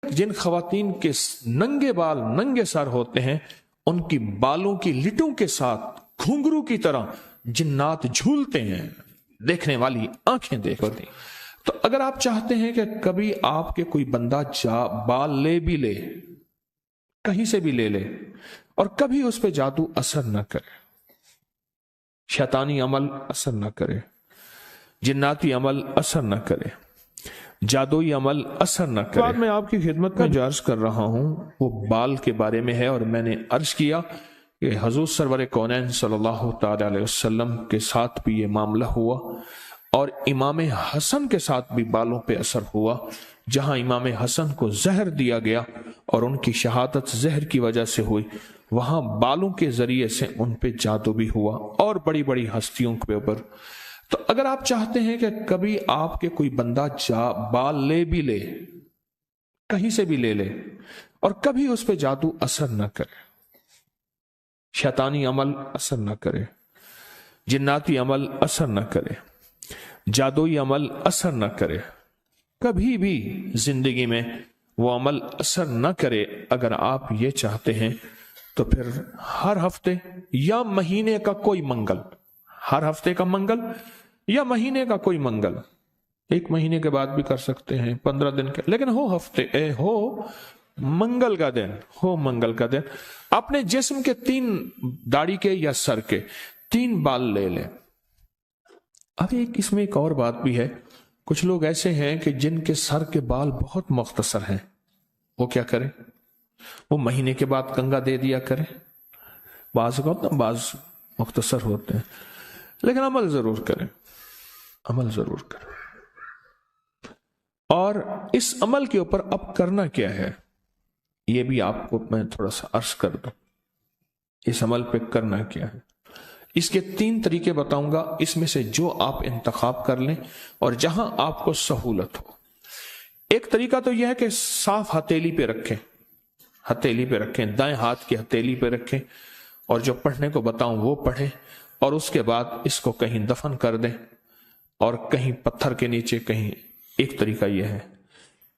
جن خواتین کے ننگے بال ننگے سر ہوتے ہیں ان کی بالوں کی لٹوں کے ساتھ گھنگرو کی طرح جنات جھولتے ہیں، دیکھنے والی آنکھیں دیکھتی۔ تو اگر آپ چاہتے ہیں کہ کبھی آپ کے کوئی بندہ بال لے بھی لے، کہیں سے بھی لے لے، اور کبھی اس پہ جادو اثر نہ کرے، شیطانی عمل اثر نہ کرے، جناتی عمل اثر نہ کرے، جادوئی عمل اثر نہ کرے، بعد میں آپ کی خدمت میں جو عرض کر رہا ہوں وہ بال کے بارے میں ہے، اور میں نے عرض کیا کہ حضور سرور کونین صلی اللہ تعالی علیہ وسلم کے ساتھ بھی یہ معاملہ ہوا، اور امام حسن کے ساتھ بھی بالوں پہ اثر ہوا، جہاں امام حسن کو زہر دیا گیا اور ان کی شہادت زہر کی وجہ سے ہوئی، وہاں بالوں کے ذریعے سے ان پہ جادو بھی ہوا، اور بڑی بڑی ہستیوں کے اوپر۔ تو اگر آپ چاہتے ہیں کہ کبھی آپ کے کوئی بندہ بال لے بھی لے، کہیں سے بھی لے لے، اور کبھی اس پہ جادو اثر نہ کرے، شیطانی عمل اثر نہ کرے، جناتی عمل اثر نہ کرے، جادوئی عمل اثر نہ کرے، کبھی بھی زندگی میں وہ عمل اثر نہ کرے، اگر آپ یہ چاہتے ہیں تو پھر ہر ہفتے یا مہینے کا کوئی منگل، ہر ہفتے کا منگل یا مہینے کا کوئی منگل، ایک مہینے کے بعد بھی کر سکتے ہیں، 15 دن کے، لیکن ہو منگل کا دن، ہو منگل کا دن، اپنے جسم کے 3 داڑھی کے یا سر کے 3 بال لے لیں۔ اب اس میں ایک اور بات بھی ہے، کچھ لوگ ایسے ہیں کہ جن کے سر کے بال بہت مختصر ہیں، وہ کیا کریں؟ وہ مہینے کے بعد کنگا دے دیا کریں، بعض مختصر ہوتے ہیں، لیکن عمل ضرور کریں، عمل ضرور کریں۔ اور اس عمل کے اوپر اب کرنا کیا ہے، یہ بھی آپ کو میں تھوڑا سا عرض کر دوں، اس عمل پہ کرنا کیا ہے۔ اس کے 3 طریقے بتاؤں گا، اس میں سے جو آپ انتخاب کر لیں اور جہاں آپ کو سہولت ہو۔ ایک طریقہ تو یہ ہے کہ صاف ہتھیلی پہ رکھیں، ہتھیلی پہ رکھیں، دائیں ہاتھ کی ہتھیلی پہ رکھیں، اور جو پڑھنے کو بتاؤں وہ پڑھیں، اور اس کے بعد اس کو کہیں دفن کر دیں، اور کہیں پتھر کے نیچے کہیں۔ ایک طریقہ یہ ہے۔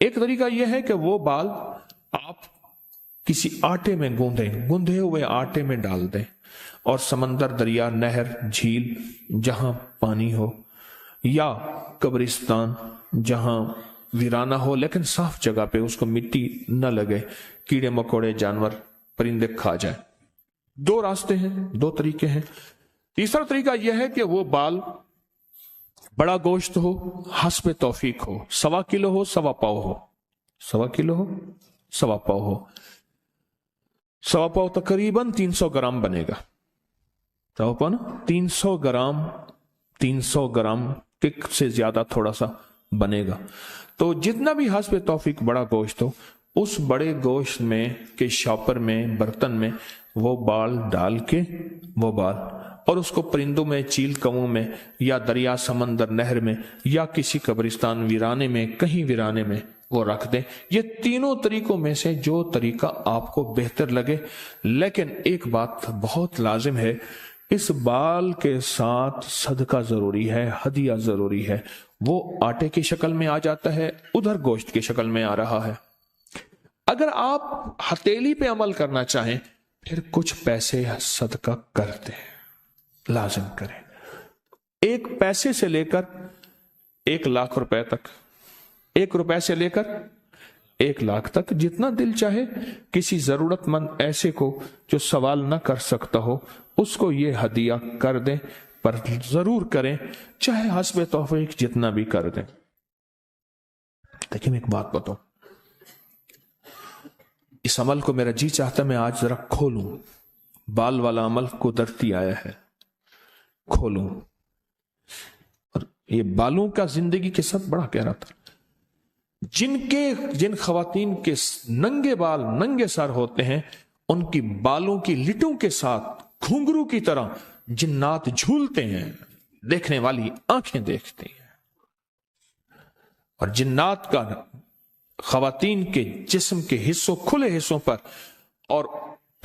ایک طریقہ یہ ہے کہ وہ بال آپ کسی آٹے میں گوندھے ہوئے آٹے میں ڈال دیں، اور سمندر، دریا، نہر، جھیل جہاں پانی ہو، یا قبرستان جہاں ویرانہ ہو لیکن صاف جگہ پہ، اس کو مٹی نہ لگے، کیڑے مکوڑے، جانور، پرندے کھا جائیں۔ 2 راستے ہیں، 2 طریقے ہیں۔ تیسرا طریقہ یہ ہے کہ وہ بال بڑا گوشت ہو، حسب توفیق ہو، 1.25 کلو ہو، 1.25 پاؤ ہو، 1.25 کلو ہو، 1.25 پاؤ ہو، 1.25 پاؤ تقریباً 300 گرام بنے گا، 300 گرام، 300 گرام ٹک سے زیادہ تھوڑا سا بنے گا۔ تو جتنا بھی حسب توفیق بڑا گوشت ہو، اس بڑے گوشت میں کے شاپر میں، برتن میں وہ بال ڈال کے، وہ بال، اور اس کو پرندوں میں، چیل کوں میں، یا دریا، سمندر، نہر میں، یا کسی قبرستان، ویرانے میں، کہیں ویرانے میں وہ رکھ دیں۔ یہ تینوں طریقوں میں سے جو طریقہ آپ کو بہتر لگے، لیکن ایک بات بہت لازم ہے، اس بال کے ساتھ صدقہ ضروری ہے، ہدیہ ضروری ہے۔ وہ آٹے کی شکل میں آ جاتا ہے، ادھر گوشت کی شکل میں آ رہا ہے۔ اگر آپ ہتھیلی پہ عمل کرنا چاہیں، پھر کچھ پیسے صدقہ کر دیں، لازم کریں۔ 1 پیسے سے لے کر 1 لاکھ روپے تک، 1 روپے سے لے کر 1 لاکھ تک، جتنا دل چاہے، کسی ضرورت مند ایسے کو جو سوال نہ کر سکتا ہو، اس کو یہ ہدیہ کر دیں، پر ضرور کریں، چاہے حسب توفیق جتنا بھی کر دیں۔ لیکن ایک بات بتاؤں، اس عمل کو میرا جی چاہتا میں آج ذرا کھولوں، بال والا عمل قدرتی آیا ہے، کھولوں۔ اور یہ بالوں کا زندگی کے ساتھ بڑا گہرا تھا۔ جن خواتین کے ننگے بال ننگے سر ہوتے ہیں، ان کی بالوں کی لٹوں کے ساتھ گھنگرو کی طرح جنات جھولتے ہیں، دیکھنے والی آنکھیں دیکھتی ہیں۔ اور جنات کا خواتین کے جسم کے حصوں، کھلے حصوں پر اور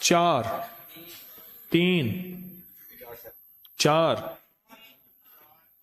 4, 3, 4,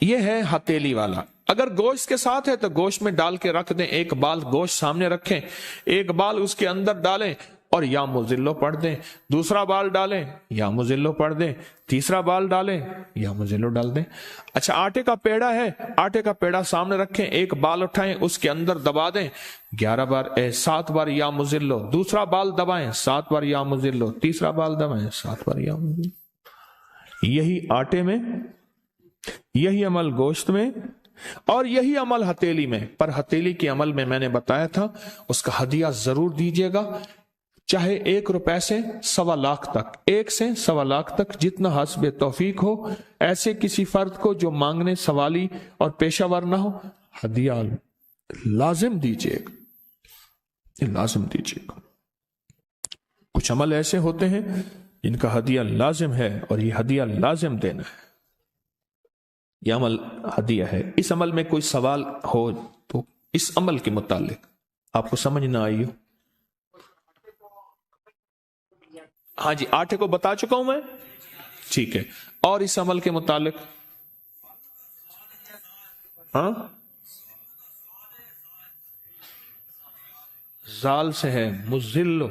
یہ ہے ہتھیلی والا. اگر گوشت کے ساتھ ہے تو گوشت میں ڈال کے رکھ دیں, ایک بال گوشت سامنے رکھیں, ایک بال اس کے اندر ڈالیں اور یا مزلو پڑھ دیں, دوسرا بال ڈالیں یا مزلو پڑھ دیں, تیسرا بال ڈالیں یا مزلو ڈال دیں. اچھا آٹے کا پیڑا ہے, آٹے کا پیڑا سامنے رکھیں, ایک بال اٹھائیں اس کے اندر دبا دیں 11 بار 7 بار یا مزلو, دوسرا بال دبائیں 7 بار یا مزلو, تیسرا بال دبائیں 7 بار یا مزلو. یہی آٹے میں, یہی عمل گوشت میں, اور یہی عمل ہتھیلی میں. پر ہتھیلی کے عمل میں نے بتایا تھا اس کا ہدیہ ضرور دیجیے گا, چاہے 1 روپے سے 1.25 لاکھ تک, 1 سے 1.25 لاکھ تک, جتنا حسب توفیق ہو. ایسے کسی فرد کو جو مانگنے سوالی اور پیشہ ور نہ ہو, ہدیہ لازم دیجیے گا, لازم دیجیے گا. کچھ عمل ایسے ہوتے ہیں جن کا ہدیہ لازم ہے اور یہ ہدیہ لازم دینا ہے. یہ عمل ہدیہ ہے. اس عمل میں کوئی سوال ہو تو اس عمل کے متعلق آپ کو سمجھ نہ آئی ہو. ہاں جی, آٹے کو بتا چکا ہوں میں, ٹھیک ہے. اور اس عمل کے متعلق ہاں, زال سے ہے مزلو.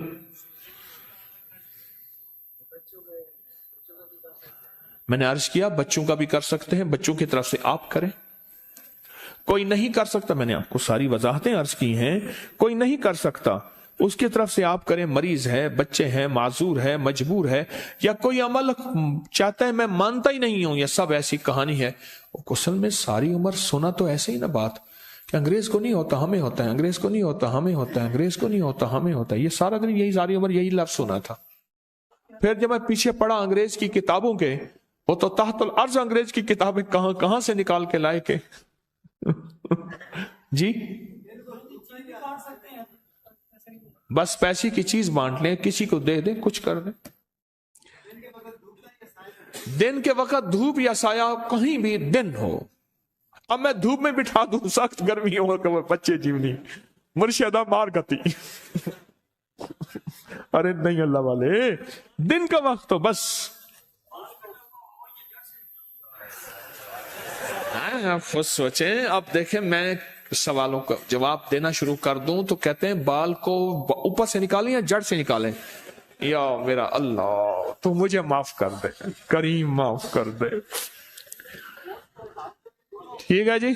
میں نے عرض کیا بچوں کا بھی کر سکتے ہیں, بچوں کی طرف سے آپ کریں. کوئی نہیں کر سکتا, میں نے آپ کو ساری وضاحتیں عرض کی ہیں, کوئی نہیں کر سکتا اس کی طرف سے آپ کریں. مریض ہے, بچے ہیں, معذور ہے, مجبور ہے, یا کوئی عمل چاہتا ہے میں مانتا ہی نہیں ہوں, یہ سب ایسی کہانی ہے. اصل میں ساری عمر سنا تو ایسے ہی نا بات کہ انگریز کو نہیں ہوتا ہمیں ہوتا ہے, انگریز کو نہیں ہوتا ہمیں ہوتا ہے, انگریز کو نہیں ہوتا ہمیں ہوتا ہے. یہ سارا دن یہی, ساری عمر یہی لفظ سنا تھا. پھر جب میں پیچھے پڑھا انگریز کی کتابوں کے, وہ تو تحت الارض انگریز کی کتابیں کہاں کہاں سے نکال کے لائے کے جی, بس پیسے کی چیز بانٹ لیں, کسی کو دے دیں, کچھ کر دیں. دن کے وقت دھوپ یا سایہ کہیں بھی دن ہو. اب میں دھوپ میں بٹھا دوں, سخت گرمی ہو کہ بچے جیونی مرشدہ مار گتی ارے نہیں اللہ والے, دن کا وقت تو بس. آپ سوچیں, اب دیکھیں میں سوالوں کا جواب دینا شروع کر دوں تو کہتے ہیں بال کو اوپر سے نکالیں یا جڑ سے نکالیں. یا میرا اللہ تو مجھے معاف کر دے, کریم معاف کر دے. ٹھیک ہے جی,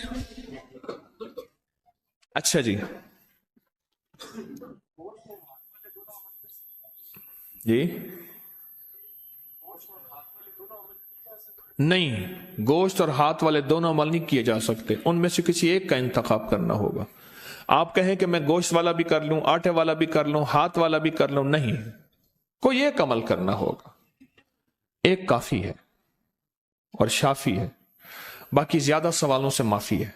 اچھا جی جی. نہیں, گوشت اور ہاتھ والے دونوں عمل نہیں کیے جا سکتے, ان میں سے کسی ایک کا انتخاب کرنا ہوگا. آپ کہیں کہ میں گوشت والا بھی کر لوں, آٹے والا بھی کر لوں, ہاتھ والا بھی کر لوں, نہیں, کوئی ایک عمل کرنا ہوگا. ایک کافی ہے اور شافی ہے, باقی زیادہ سوالوں سے معافی ہے